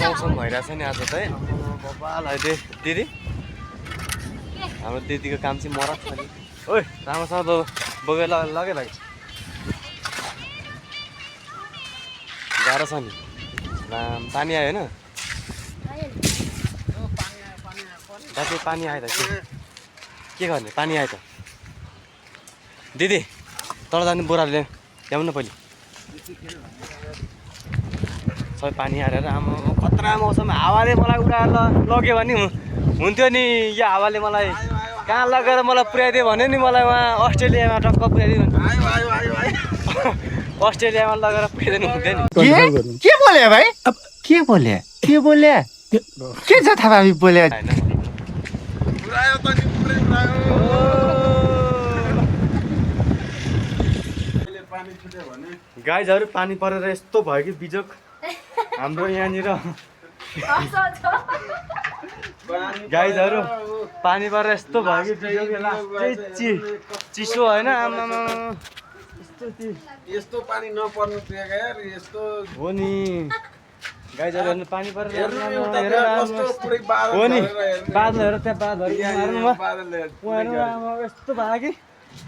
मौसम भइरहेछ नि आज चाहिँ बबाल अहिले दिदी हाम्रो दिदीको काम चाहिँ मरत छ नि ओइ राम्रोसँग बोकेर लगे भाइ गाह्रो छ नि पानी आयो होइन दाजु पानी आयो त के गर्ने पानी आयो त दिदी तल जाने बोराले ल्याउनु न पहिले सबै पानी हालेर आमा खतरा मौसम हावाले मलाई उडाएर लग्यो भने हुन्थ्यो नि यो हावाले मलाई कहाँ लगेर मलाई पुर्याइदियो भने नि मलाई उहाँ अस्ट्रेलियामा टक्क पुर्याइदियो अस्ट्रेलियामा लगेर पुर्याइदिनु हुन्थ्यो नि के बोले भाइ के बोले के छ थाहा हामी बोले होइन गाइजहरू पानी परेर यस्तो भयो कि बिजोक हाम्रो यहाँनिर गाइजहरू पानी परेर यस्तो भयो कि बिजोक चिसो होइन आमामा यस्तो पानी नपर्नु यार यस्तो हो नि गाइजहरू पानी परेर हो नि बादलहरू त्यहाँ बादलहरू यस्तो भयो कि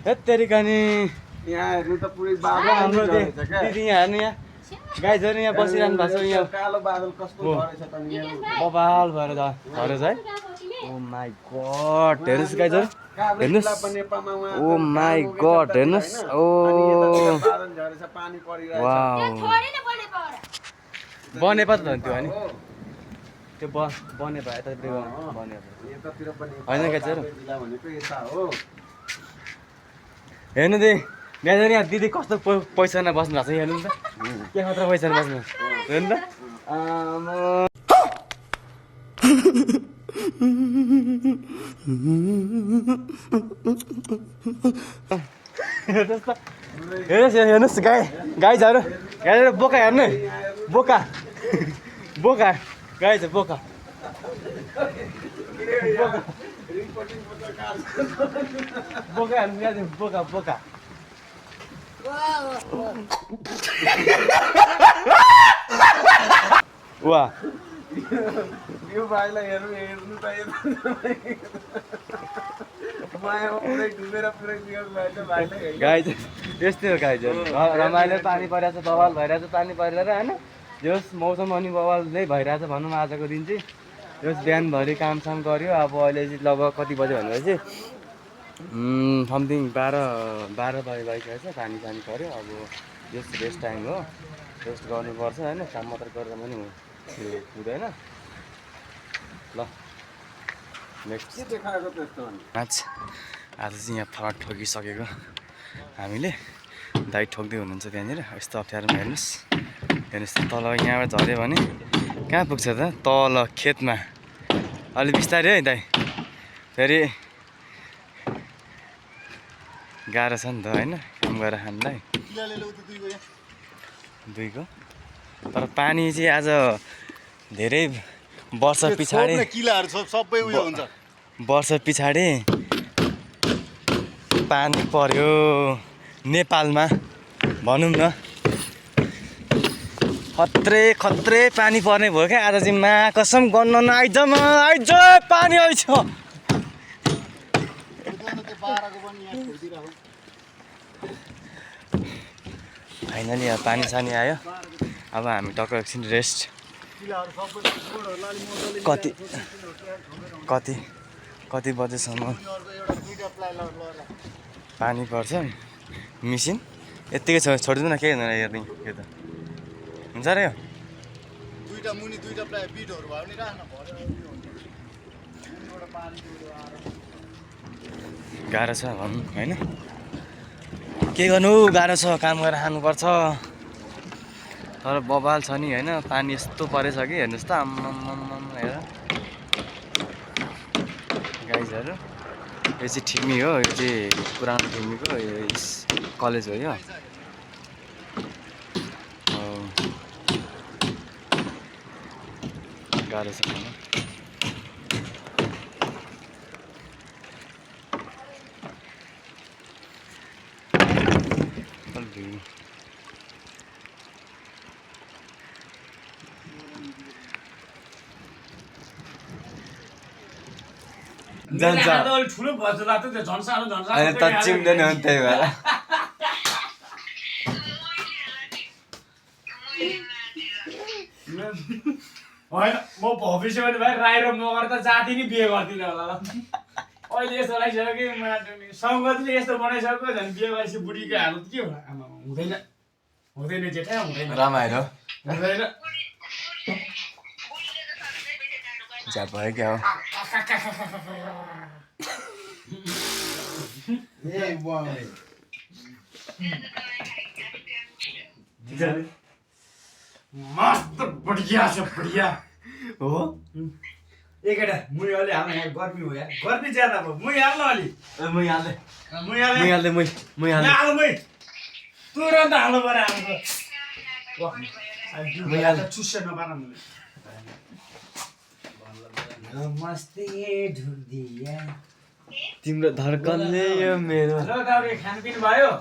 हेत्तेरिका नि यहाँ हेर्नु त पुरै हाम्रो दिदी यहाँ हेर्नु यहाँ गाइजहरू यहाँ बसिरहनु भएको छ यहाँ कालो बादल कस्तो भरेछ त बबाल भएर झरेछ है ओ माई गड हेर्नुहोस् गाइजहरू हेर्नुहोस् ओ माई गड हेर्नुहोस् ओ वाउ बनेपा त भन्थ्यो होइन त्यो बनेपा यतातिर बनेपा होइन गाइजहरू हेर्नु दे गाइजहरू यहाँ दिदी कस्तो पैसामा बस्नु भएको छ हेर्नु नि त के खतरा पैसामा बस्नु हेर्नु त हेर्नुहोस् गाइजहरू बोका हेर्नु बोका गाइज बोका हेर्नु बोका वाह यो भाइलाई हेर्नु त गाइज यस्तै हो गाइजहरू रमाइलो पानी परिरहेछ बवाल भइरहेछ पानी परेर होइन यस मौसम अनि बवाल नै भइरहेछ भनौँ आजको दिन चाहिँ यस बिहानभरि कामसाम गऱ्यो अब अहिले चाहिँ लगभग कति बज्यो भनेपछि समथिङ 12 भइसकेको छ पानी पऱ्यो अब यस रेस्ट टाइम हो रेस्ट गर्नुपर्छ होइन काम मात्र गरेर पनि हुँदैन ल नेक्स्ट आज चाहिँ यहाँ फलाट ठोकिसकेको हामीले दाइ ठोक्दै हुनुहुन्छ त्यहाँनिर यस्तो अप्ठ्यारोमा हेर्नुहोस् तल यहाँबाट झऱ्यो भने कहाँ पुग्छ त तल खेतमा अलिक बिस्तारै है दाइ फेरि गाह्रो छ नि त होइन काम गरेर खानुलाई दुईको तर पानी चाहिँ आज धेरै वर्ष पछाडि पानी पर्यो नेपालमा भनौँ न खत्रै पानी पर्ने भयो क्या आज चाहिँ मा कसम गर्न आइज पानी आइछ फाइनली अब पानी सानी आयो अब हामी टक्क एकछिन रेस्ट कति बजेसम्म पानी पर्छ मिसिन यत्तिकै छोडिदिनु न केही हुँदैन हेर्ने यो त हुन्छ र यो गाह्रो छ भनौँ होइन के गर्नु गाह्रो छ काम गरेर खानुपर्छ तर बबाल छ नि होइन पानी यस्तो परेछ कि हेर्नुहोस् त आम्माम हेर गाइजहरू यो चाहिँ ठिमी हो यो चाहिँ पुरानो ठिमीको कलेज हो यो गाह्रो छ खानु जान्छ ठुलो भन्छ त त्यो झन् सानो अनि त चिम्दैन हो त्यही भएर होइन म भविष्यमा भाइ राई र मगर त जाति नै बिहे गर्दिनँ होला अहिले यस्तो लागिसक्यो कि सङ्गतले यस्तो बनाइसक्यो झन् बिहे गरेपछि बुढीको हालत के होला आमा हुँदैन हुँदैन जेठा हुँदैन रमाइलो हुँदैन जा भयो क्या हो मस्त बढिया छ बढिया हो एकेटा मुई अलि हाल्नु यहाँ गर्मी हो यार गर्मी ज्यादा भयो मुई हाल्नु अलि मै हाल्दै मुई हाल्नु मै हाल्दै हाल्नु मुई तुरन्त हाल्नु पऱ्यो हाम्रो चुस्से नपार नमस्ते ढुर्दिया तिम्रो धड्कनले यो मेरो ल दाउरे खानपिन भयो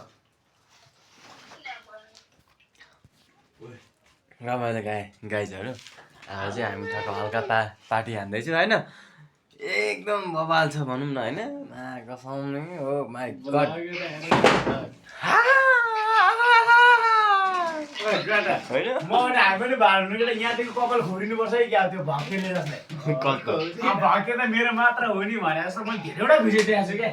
रमाइलो गाइजहरू आज चाहिँ हामी ठक्क हल्का पार्टी हान्दैछौँ होइन एकदम बबाल छ भनौँ न होइन कसम हो माई गड होइन म हामी भाड्नु यहाँदेखि कपाल खोरिनुपर्छ कि क्या त्यो भाग्यले जसलाई भाग्य त मेरो मात्र हो नि भने जस्तो मैले धेरैवटा भिडियो देखाएको छु क्या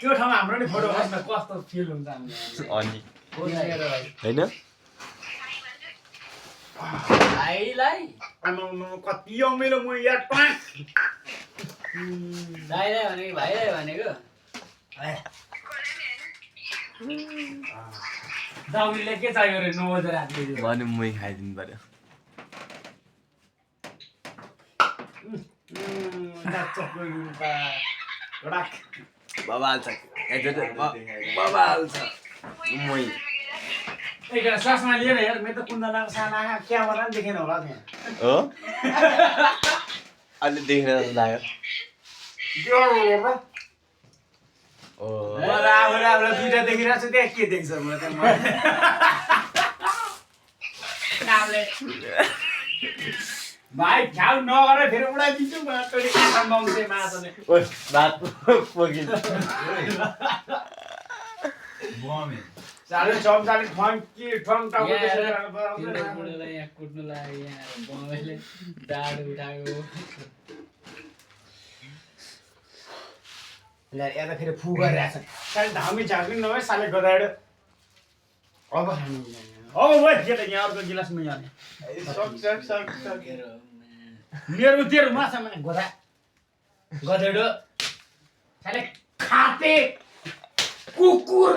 त्यो ठाउँमा हाम्रो नि फोटो खस्न कस्तो फिल हुन्छ अनि होइन भाइलाई कति अमिलो म यार भाइलाई भनेको भाइलाई भनेको दाउरीले के चाहियो अरे 9 बजे राति भने मै खाइदिनु पर्यो बबाल छ बबाल छ मै एकजना श्वासमा लिएर हेर मेरो त कुन्दनाको सानो आँखा क्यामेरा पनि देखेन होला त्यहाँ हो अलि देखेर जस्तो लाग्यो मलाई आफूले दुइटा देखिरहेको छु त्यहाँ के देख्छ म भाइ ख्याल नगरेर फेरि उडाइदिन्छु म तैँले आँखा मङ्से माछाले भात पोकिन्छ साह्रै चम्चाले ठङ्की ठङ टाउको बुढोलाई यहाँ कुट्नु लाग्यो यहाँ बमैले डाँड उठाएको यता फेरि फु गरिरहेको छ साले धामी झाँक्ने नभए साले गदाडो अब खानु अब भयो के त यहाँ अर्को गिलास मै हाल्ने मेरो तेरो माछामा गदा गदेडो साले खाते कुकुर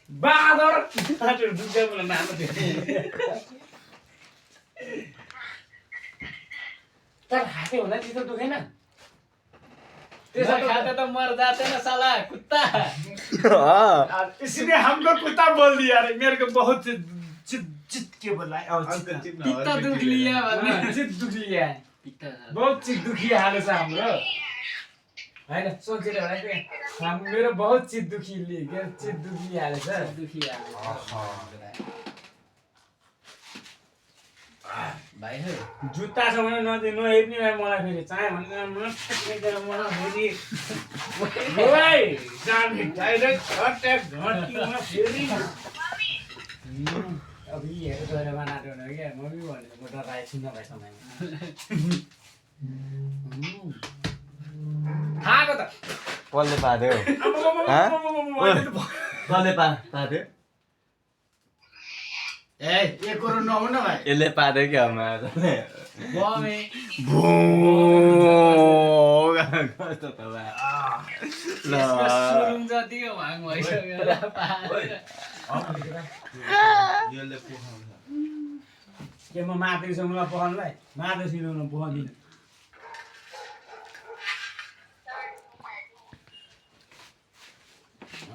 बाँदर दुख्दै मलाई नाम तर खाते हुँदा चित्त दुखेन त्यसो खाँदा त मर जाँदैन साला कुत्ता इसलिए हमको कुत्ता बोल दिया अरे मेरे को बहुत चित के बोला पित्त दुख लिया भन्ने चित दुख लिया बहुत चित दुखी हालो छ हाम्रो हैन सोचेर होला मेरो बहुत चित दुखी चित दुखी हालेछ दुखी भाइहरू जुत्ता छ भने नदिनु हेर्ने भाइ मलाई फेरि चाह्यो भने मलाई फेरि ओइ जाने डाइरेक्ट अट्याक घट्टीमा फेरि अब यी हेर गएर बनाएको हो क्या म पनि भनेर म डराएको छु नभए समयमा खाएको त कसले पाद्यो कसले पाद्यो ए एक करोड नहुन भाइ यसले पाद्यो क्या बमे सुरुङ जतिको भाङ भइसक्यो के म मातेको छु मलाई पकाउनुलाई मातेको सिलाउनु पकाउँदिनँ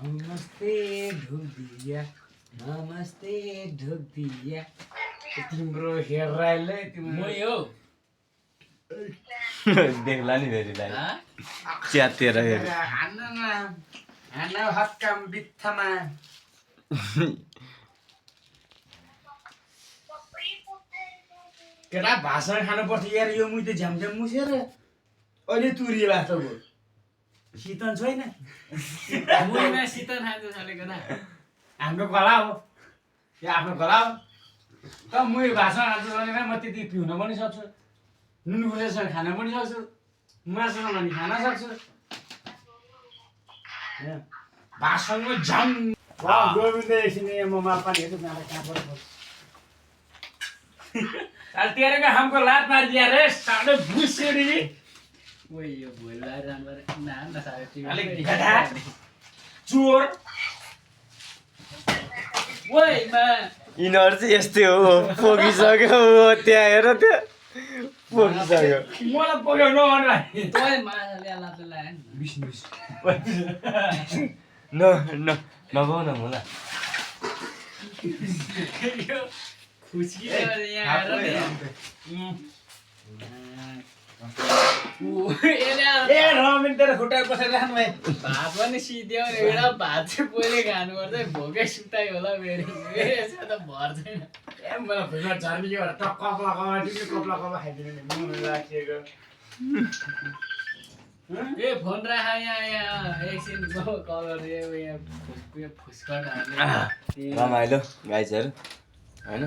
नमस्ते ढुक्दिया नमस्ते ढुक्दिया तिम्रो हेर्राइलै तिम्रो मै हो देख्ला नि फेरि च्यातेर फेरि हान्न हक्काम बित्थामा केटा भाषण खानुपर्छ यार यो मुइ त झ्यामझ्याम मुसेर अहिले तुरिए लाग्छ भयो शीतन छैन मुइमा शीतल खान्छ चलेको ना हाम्रो कला हो यो आफ्नो कला हो त मुई भाषण खान्छ भनेर म त्यति पिउन पनि सक्छु नुन खुर्सासँग खान पनि सक्छु मासुसँग पनि खान सक्छु भाषणमा झन् गोविन्द एकछिन म मापानी हेर्छु नाटक कहाँ पर्छ अरे तेरे को हमको लात मार दिया रे साले भुसेड़ी ओए यो भोला जानवर नाम न सारे टिभी अलिक गधा चोर ओए मा यिनीहरू चाहिँ यस्तै हो पोगिसक्यो त्यहाँ हेर त्यहाँ पोगिसक्यो मलाई पकाउनु नभन्नु तोय माले लात लाए नगाउ न मलाई यो खुसी गरे यहाँ हेर ए रमिन तेरो खुट्टा बसेर राख्नु भाइ भात पनि सिध्याउ एउटा भात चाहिँ पहिले खानुपर्छ भोकै सुताइ होला मेरो यसो त भर्दैन ए मलाई भुइँमा झर्ने के भएर टक्क कपला कपला खाइदिनु नि मुन राखिएको ए फोन राख यहाँ एकछिन कल गरेँ यहाँ फुस्कट हाल्ने रमाइलो गाइजहरू होइन